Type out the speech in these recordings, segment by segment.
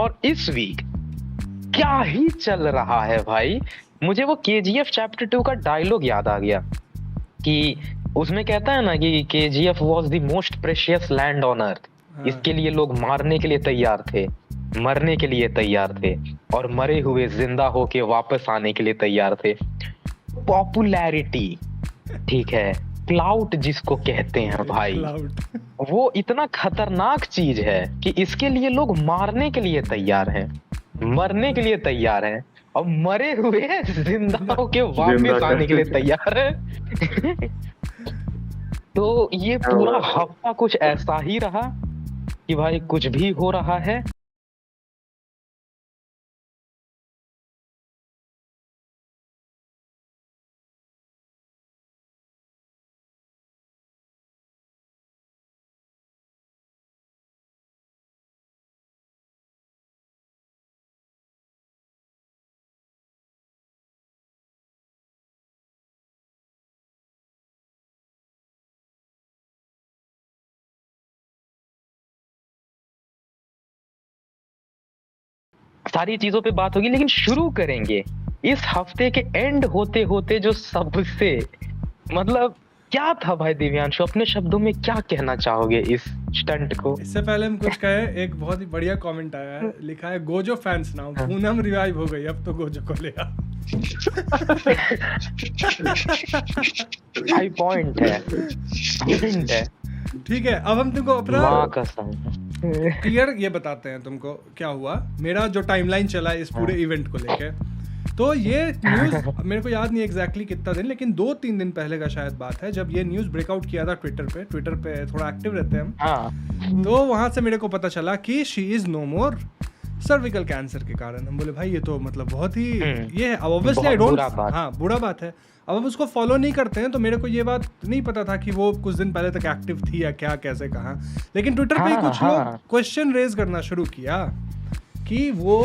और इस वीक क्या ही चल रहा है भाई। मुझे वो KGF चैप्टर 2 का डायलॉग याद आ गया कि उसमें कहता है ना कि KGF was the most precious land on earth. इसके लिए लोग मारने के लिए तैयार थे, मरने के लिए तैयार थे, और मरे हुए जिंदा होके वापस आने के लिए तैयार थे। पॉपुलैरिटी, ठीक है, क्लाउट जिसको कहते हैं भाई, वो इतना खतरनाक चीज है कि इसके लिए लोग मारने के लिए तैयार हैं, मरने के लिए तैयार हैं, और मरे हुए जिंदा होके वापस आने के लिए तैयार है। तो ये पूरा हफ्ता कुछ ऐसा ही रहा कि भाई कुछ भी हो रहा है। सारी चीजों पे बात होगी, लेकिन शुरू करेंगे इस हफ्ते के एंड होते होते जो सबसे मतलब क्या था भाई। दिव्यांशु, अपने शब्दों में क्या कहना चाहोगे इस स्टंट को? इससे पहले हम कुछ कहे, एक बहुत ही बढ़िया कमेंट आया है, लिखा है Gojo fans now, Poonam revive हो गई, अब तो गोजो को ले आ। हाई पॉइंट है, ठीक है। अब हम तुमको अपना कसम क्लियर ये बताते हैं तुमको क्या हुआ, मेरा जो टाइमलाइन चला इस पूरे इवेंट को लेके। तो ये न्यूज़ मेरे को याद नहीं एग्जैक्टली कितना दिन, लेकिन 2-3 दिन पहले का शायद बात है, जब ये न्यूज़ ब्रेकआउट किया था ट्विटर पे थोड़ा एक्टिव रहते हैं हम। तो वहाँ से मेरे को पता चला कि she is no more cervical cancer के कारण। हम बोले भाई ये तो मतलब बहुत ही ये है, अब ऑब्वियसली आई डोंट, हाँ बुरा बात है। अब हम उसको फॉलो नहीं करते हैं, तो मेरे को ये बात नहीं पता था कि वो कुछ दिन पहले तक एक्टिव थी या क्या, कैसे, कहाँ। लेकिन ट्विटर पे कुछ लोग क्वेश्चन रेज करना शुरू किया कि वो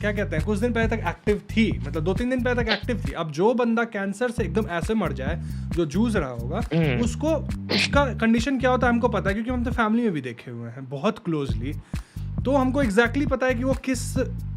क्या कहते हैं, कुछ दिन पहले तक एक्टिव थी, मतलब 2-3 दिन पहले तक एक्टिव थी। अब जो बंदा कैंसर से एकदम ऐसे मर जाए, जो जूझ रहा होगा, उसको उसका कंडीशन क्या होता है हमको पता है, क्योंकि हम तो फैमिली में भी देखे हुए हैं बहुत क्लोजली। तो हमको एग्जैक्टली पता है कि वो किस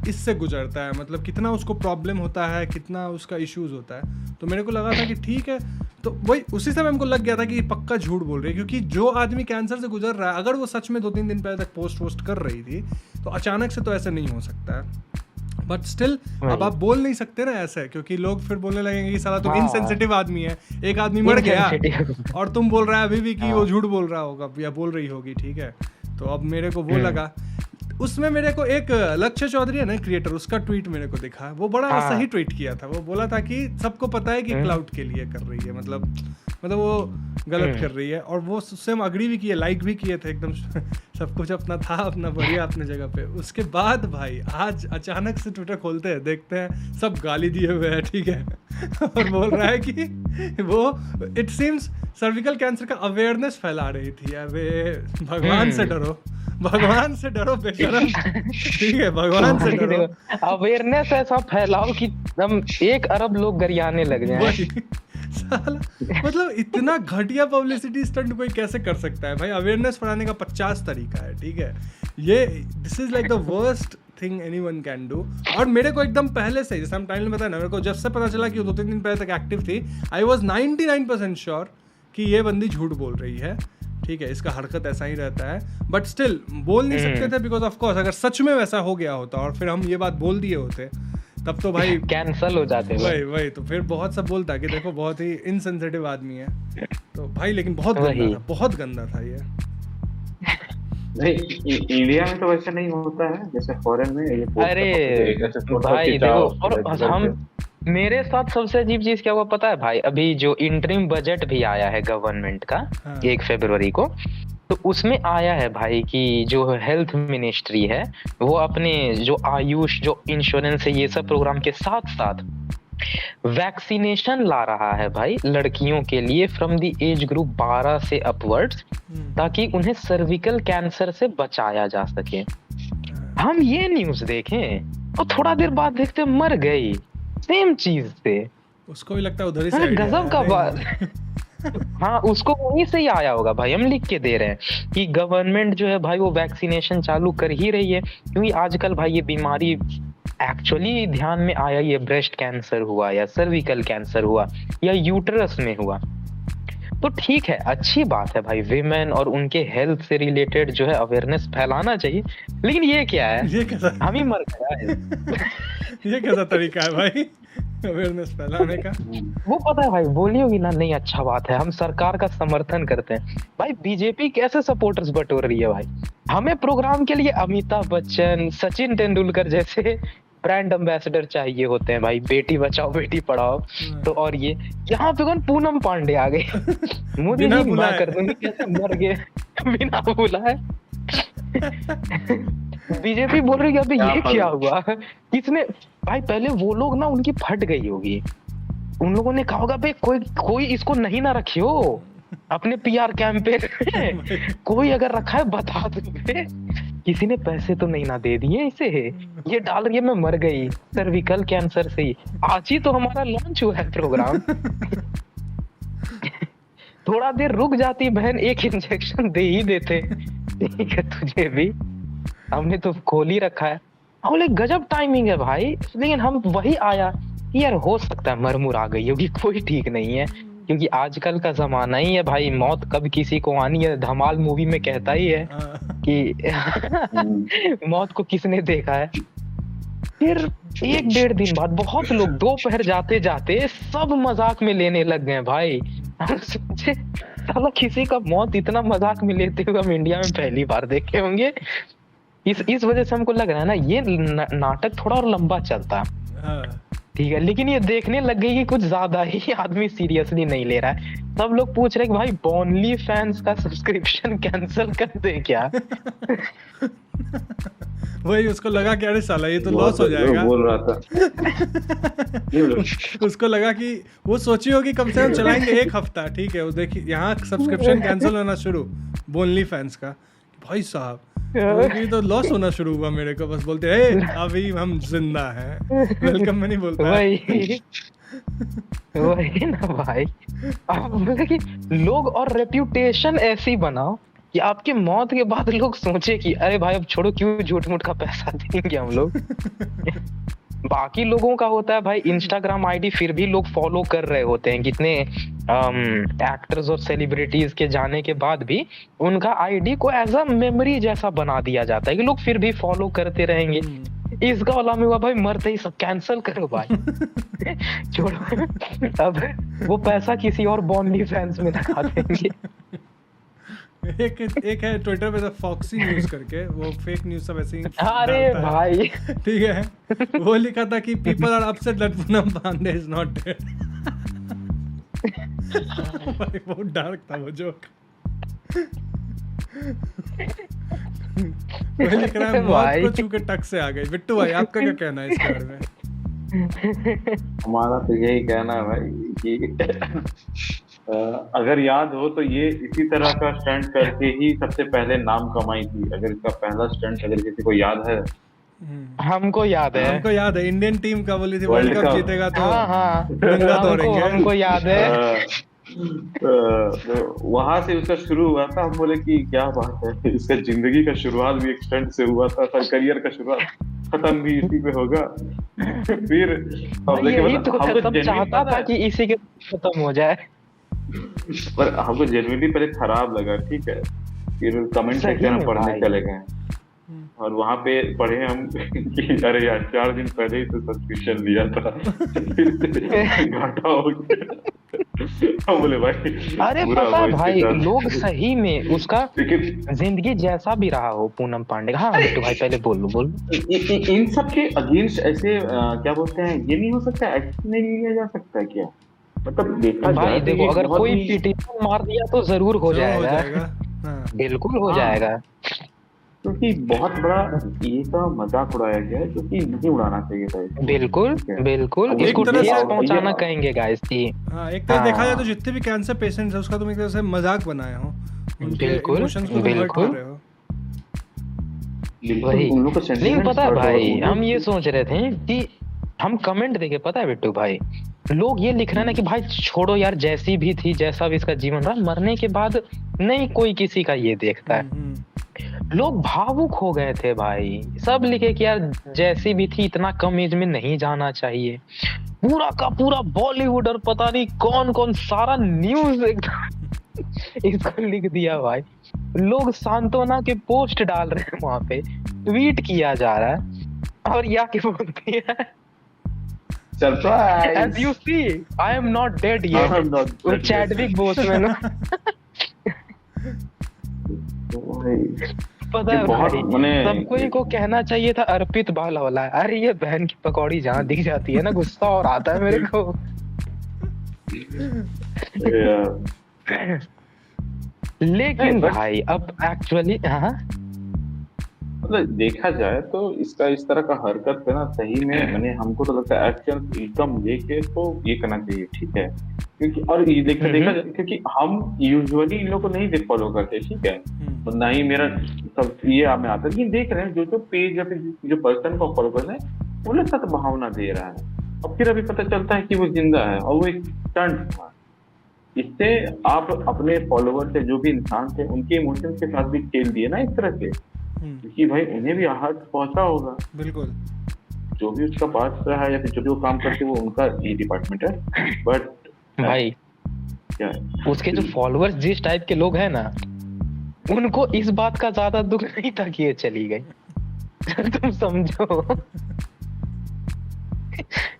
इससे गुजरता है, मतलब कितना उसको प्रॉब्लम होता है, कितना उसका इश्यूज होता है। तो मेरे को लगा था कि ठीक है, तो वही उसी समय हमको लग गया था कि पक्का झूठ बोल रही है, क्योंकि जो आदमी कैंसर से गुजर रहा है, अगर वो सच में 2-3 दिन पहले तक पोस्ट कर रही थी, तो अचानक से तो ऐसे नहीं हो सकता है। बट स्टिल अब आप बोल नहीं सकते ना ऐसे, क्योंकि लोग फिर बोलने लगेंगे कि साला तुम इनसेंसिटिव आदमी है, एक आदमी मर गया और तुम बोल रहा है अभी भी कि वो झूठ बोल रहा होगा या बोल रही होगी, ठीक है। तो अब मेरे को वो लगा, उसमें मेरे को एक लक्ष्य चौधरी है ना क्रिएटर, उसका ट्वीट मेरे को दिखा, वो बड़ा सही ट्वीट किया था। वो बोला था कि सबको पता है कि क्लाउड के लिए कर रही है, मतलब वो गलत कर रही है, और वो उससे हम अग्री भी किए, लाइक भी किए थे एकदम। सब कुछ अपना था, अपना बढ़िया अपने जगह पे। उसके बाद भाई आज अचानक से ट्विटर खोलते हैं, देखते हैं सब गाली दिए हुए हैं, ठीक है। और बोल रहा है कि वो इट सीम्स सर्विकल कैंसर का अवेयरनेस फैला रही थी। अरे भगवान से डरो, भगवान से डरो बेशरम, ठीक है, भगवान से डरो। अवेयरनेस ऐसा फैलाओ कि हम 1 अरब लोग गरियाने लग जाएं। साला मतलब इतना घटिया पब्लिसिटी स्टंट कोई कैसे कर सकता है भाई। अवेयरनेस फैलाने का 50 तरीका है, ठीक है। ये this is like the worst thing anyone can do. और मेरे को एकदम पहले से, जैसे हम टाइम में बताया ना, मेरे को जब से पता चला कि वो 2-3 दिन पहले तक एक्टिव थी, आई वॉज 99% श्योर कि ये बंदी झूठ बोल रही है, ठीक है। इसका हरकत ऐसा ही रहता है, बट स्टिल बोल नहीं सकते थे, बिकॉज ऑफ कोर्स अगर सच में वैसा हो गया होता और फिर हम ये बात बोल दिए होते, तब तो भाई कैंसल हो जाते। वही तो फिर बहुत सब बोलता कि देखो बहुत ही इनसेंसिटिव आदमी है। तो भाई लेकिन बहुत गंदा था ये। नहीं, इंडिया में तो वैसे नहीं होता है जैसे फॉरेन में। ये अरे भाई देखो, और हम मेरे साथ सबसे अजीब चीज क्या हुआ पता है भाई? अभी जो इंटरिम बजट भी आया है गवर्नमेंट का 1 फरवरी को, तो उसमें आया है भाई कि जो हेल्थ मिनिस्ट्री है वो अपने जो आयुष, जो इंश्योरेंस है, ये सब प्रोग्राम के साथ साथ वैक्सीनेशन ला रहा है भाई लड़कियों के लिए फ्रॉम द एज ग्रुप 12 से अपवर्ड्स, ताकि उन्हें सर्विकल कैंसर से बचाया जा सके। हम ये न्यूज़ देखें और थोड़ा देर बाद देखते मर गई सेम चीज से। उसको भी लगता है उधर ही से गजब का बात। हाँ उसको वहीं से ही आया होगा भाई, हम लिख के दे रहे हैं कि गवर्नमेंट जो है भाई वो वैक्सीनेशन चालू कर ही रही है, क्योंकि आजकल भाई ये बीमारी एक्चुअली ध्यान में आया, ये ब्रेस्ट कैंसर हुआ या सर्विकल कैंसर हुआ या यूटरस में हुआ, तो ठीक है, अच्छी बात है भाई, विमेन और उनके हेल्थ से रिलेटेड जो है अवेयरनेस फैलाना चाहिए, लेकिन ये क्या है, ये कैसा हम ही मर गए। ये कैसा तरीका है भाई अवेयरनेस फैलाने का? वो पता है भाई, बोली होगी ना, नहीं अच्छा बात है, हम सरकार का समर्थन करते हैं भाई, बीजेपी कैसे सपोर्टर्स बटोर रही है भाई, हमें प्रोग्राम के लिए अमिताभ बच्चन, सचिन तेंदुलकर जैसे ब्रांड एम्बेसडर चाहिए होते हैं भाई, बेटी बचाओ बेटी पढ़ाओ, तो और ये यहाँ पे कौन पूनम पांडे आ गए मोदी बिना जी माँ बुलाए। कर दूंगी, कैसे मर गए बिना बुलाए। बीजेपी बोल रही है अभी ये क्या हुआ, किसने भाई, पहले वो लोग ना उनकी फट गई होगी, उन लोगों ने कहा होगा भाई कोई कोई इसको नहीं ना रखियो अपने पीआर कैंपेन कोई अगर रखा है बता दो बे। किसी ने पैसे तो नहीं ना दे दिए इसे, ये डाल रही है मैं मर गई सर्विकल कैंसर से ही, आज ही तो हमारा लॉन्च हुआ है प्रोग्राम थोड़ा देर रुक जाती बहन, एक इंजेक्शन दे ही देते, ठीक है तुझे भी, हमने तो खोल ही रखा है, हम बोले गजब टाइमिंग है भाई, लेकिन हम वही आया यार, हो सकता है मरमुर आ गई होगी, कोई ठीक नहीं है, क्योंकि आजकल का जमाना ही है भाई, मौत कब किसी को आनी है, धमाल मूवी में कहता ही है कि मौत को किसने देखा है। फिर 1-1.5 दिन बाद बहुत लोग दोपहर जाते जाते सब मजाक में लेने लग गए भाई, हम सोचे साला किसी का मौत इतना मजाक में लेते हुए हम इंडिया में पहली बार देखे होंगे, इस वजह से हमको लग रहा है ना ये नाटक थोड़ा और लंबा चलता है, ठीक है, लेकिन ये देखने लग गई कि कुछ ज्यादा ही आदमी सीरियसली नहीं ले रहा है, सब लोग पूछ रहे कि भाई ओनली फैंस का सब्सक्रिप्शन कैंसिल कर दे क्या वही उसको लगा कि अरे साला ये तो लॉस हो जाएगा, बोल रहा था उसको लगा कि वो सोची होगी कम से कम चलाएंगे 1 हफ्ता, ठीक है, वो देखिए यहाँ सब्सक्रिप्शन कैंसिल होना शुरू ओनली फैंस का, भाई साहब ये तो लॉस होना शुरू हुआ मेरे को, बस बोलते हैं अभी हम जिंदा हैं, वेलकम में नहीं बोलता वही वही ना भाई, आप बोले कि लोग और रेप्यूटेशन ऐसी बनाओ कि आपके मौत के बाद लोग सोचे कि अरे भाई अब छोड़ो, क्यों झूठ मूठ का पैसा देंगे हम लोग बाकी लोगों का होता है भाई इंस्टाग्राम आईडी फिर भी लोग फॉलो कर रहे होते हैं, कितने एक्टर्स और सेलिब्रिटीज के जाने के बाद भी उनका आईडी को एज अ मेमोरी जैसा बना दिया जाता है कि लोग फिर भी फॉलो करते रहेंगे, इसका वाला में हुआ भाई मरते ही सब कैंसिल करो भाई छोड़ो, अब वो पैसा किसी और ओनली फैंस में लगा देंगे। एक है ट्विटर पे फॉक्सी न्यूज करके, वो फेक न्यूज सब ऐसे ही अरे डालता है, भाई ठीक है, वो लिखा था कि people are upset that Poonam Pandey is not dead भाई बहुत डार्क था वो जोक वो लिख रहा है मौत को छू के टक से आ गई। बिट्टू भाई आपका क्या कहना है इस बारे में? हमारा तो यही कहना है भाई कि अगर याद हो तो ये इसी तरह का स्टंट करके ही सबसे पहले नाम कमाई थी, अगर इसका पहला स्टंट अगर किसी को याद है। हमको याद है इंडियन टीम का बोली थी वर्ल्ड कप जीतेगा तो तिरंगा तोड़ेंगे, हमको याद है तो वहां से उसका शुरू हुआ था, हम बोले कि क्या बात है, इसका जिंदगी का शुरुआत भी एक स्टंट से हुआ था, करियर का शुरुआत खत्म भी इसी पे होगा। फिर यही तो सब चाहता था कि इसी के खत्म हो जाए, पर हमको जेन्युइनली पहले खराब लगा, ठीक है, फिर कमेंट सेक्शन में पढ़ने चले गए और वहां पे पढ़े हम कि अरे यार 4 दिन पहले ही तो सब्सक्रिप्शन लिया था फिर घाटा हो गया। हम बोले भाई अरे पता है भाई लोग सही में उसका जिंदगी जैसा भी रहा हो पूनम पांडे, हाँ तो भाई पहले बोल इन सब के अगेंस्ट ऐसे क्या बोलते हैं, ये नहीं हो सकता, एक्शन नहीं लिया जा सकता क्या? मतलब देखा भाई देखो अगर कोई पिटीशन मार दिया तो जरूर हो जाएगा, बिल्कुल हो जाएगा, क्योंकि बहुत बड़ा ये तो मजाक उड़ाया गया है, क्योंकि नहीं उड़ाना चाहिए था। बिल्कुल इसको ठेस पहुंचाना कहेंगे गाइस जी। हाँ एक तरह देखा जाए तो जितने भी कैंसर पेशेंट्स हैं उसका तुम एक तरह से मजाक बनाया हो, बिल्कुल वही। लेकिन पता है भाई हम ये सोच रहे थे कि हम कमेंट देखे, पता है बिट्टू भाई लोग ये लिख रहे हैं ना कि भाई छोड़ो यार, जैसी भी थी, जैसा भी इसका जीवन रहा, मरने के बाद नहीं कोई किसी का ये देखता है। लोग भावुक हो गए थे भाई, सब लिखे कि यार जैसी भी थी इतना कम एज में नहीं जाना चाहिए। पूरा का पूरा बॉलीवुड और पता नहीं कौन कौन सारा न्यूज एकदम इसको लिख दिया भाई। लोग सांत्वना के पोस्ट डाल रहे हैं वहां पे, ट्वीट किया जा रहा है, और या के बोलती है surprise, as you see I am not dead I yet। am not वो dead चैडविक बोसमैन पता है बहुत भाई, मैंने- सबको इनको कहना चाहिए था अर्पित बालवाला। अरे ये बहन की पकौड़ी जहाँ दिख जाती है ना, गुस्सा और आता है मेरे को। लेकिन नहीं, but- भाई अब एक्चुअली हाँ मतलब देखा जाए तो इसका इस तरह का हरकत पे ना सही में मैंने हमको तो लगता है एक्शन एकदम लेके तो ये करना चाहिए, ठीक है। क्योंकि और ये देखा जाए क्योंकि हम यूजुअली इन लोग को नहीं देख फॉलो करते, ठीक है, तो ना ही मेरा सब ये हमें आता है, लेकिन देख रहे हैं जो पेज या फिर जो पर्सन को फॉलो कर रहे हैं वो लोग सद्भावना दे रहा है, और फिर अभी पता चलता है कि वो जिंदा है और वो एक स्टंट था। इससे आप अपने फॉलोवर से जो भी इंसान थे उनके इमोशंस के साथ भी खेल दिए ना इस तरह से, क्योंकि भाई उन्हें भी आहत पहुंचा होगा। बिल्कुल, जो भी उसका पास रहा है या फिर जो भी वो काम करते वो उनका ये डिपार्टमेंट है, बट भाई क्या उसके जो फॉलोअर्स जिस टाइप के लोग हैं ना, उनको इस बात का ज्यादा दुख नहीं था कि ये चली गई। तुम समझो।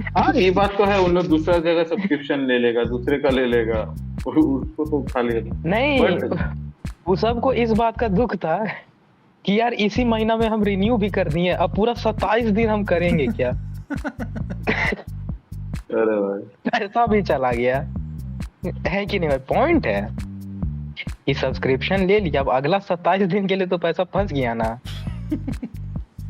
हाँ ये बात तो है, उन लोग दूसरा जगह सब्सक्रिप्शन ले लेगा, दूसरे का ले लेगा, उसको तो उठा लेगा। नहीं, वो सबको इस बात का दुख था कि यार इसी महीना में हम रिन्यू भी कर दिए, अब पूरा 27 दिन हम करेंगे क्या। अरे भाई पैसा भी चला गया है कि नहीं भाई, पॉइंट है कि सब्सक्रिप्शन ले लिया, अब अगला 27 दिन के लिए तो पैसा फंस गया ना।